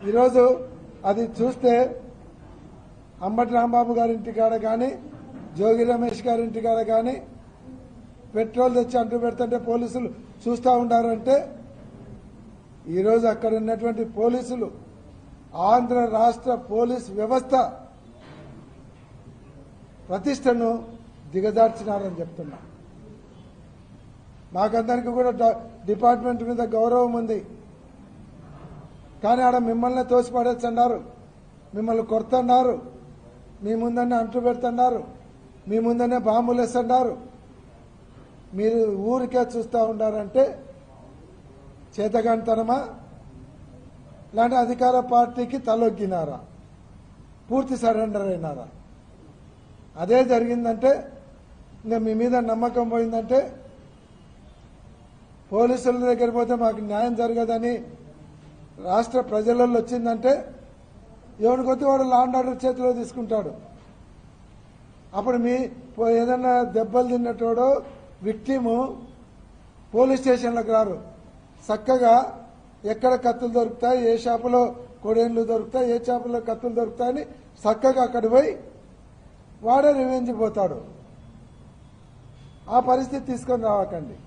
ఈరోజు అది చూస్తే అంబటి రాంబాబు గారి ఇంటికాడ కానీ జోగి రమేష్ గారి ఇంటికాడ కానీ పెట్రోల్ తెచ్చి అంటూ పెడుతుంటే పోలీసులు చూస్తూ ఉండారంటే ఈరోజు అక్కడ ఉన్నటువంటి పోలీసులు ఆంధ్ర రాష్ట్ర పోలీస్ వ్యవస్థ ప్రతిష్టను దిగజార్చినారని చెప్తున్నా. మాకందరికీ కూడా డిపార్ట్మెంట్ మీద గౌరవం ఉంది. కానీ ఆడ మిమ్మల్ని తోసిపడేస్తున్నారు, మిమ్మల్ని కొడుతున్నారు, మీ ముందనే అంటు పెడుతున్నారు, మీ ముందనే బాంబులు వేస్తున్నారు. మీరు ఊరికే చూస్తూ ఉండారంటే చేతగానితనమా లేదంటే అధికార పార్టీకి తలొగ్గినారా, పూర్తి సరెండర్ అయినారా? అదే జరిగిందంటే ఇంకా మీ మీద నమ్మకం పోయిందంటే పోలీసుల దగ్గర పోతే మాకు న్యాయం జరగదని రాష్ట్ర ప్రజలలో వచ్చిందంటే ఎవరికొద్ది వాడు లా అండ్ ఆర్డర్ చేతిలో తీసుకుంటాడు. అప్పుడు మీ ఏదన్నా దెబ్బలు తిన్నటోడో విక్టిము పోలీస్ స్టేషన్లకు రారు. చక్కగా ఎక్కడ కత్తులు దొరుకుతాయి, ఏ షాపులో కొడేళ్లు దొరుకుతాయి, ఏ షాపులో కత్తులు దొరుకుతాయని చక్కగా అక్కడ పోయి వాడే రివెంజ్ పోతాడు. ఆ పరిస్థితి తీసుకొని రావకండి.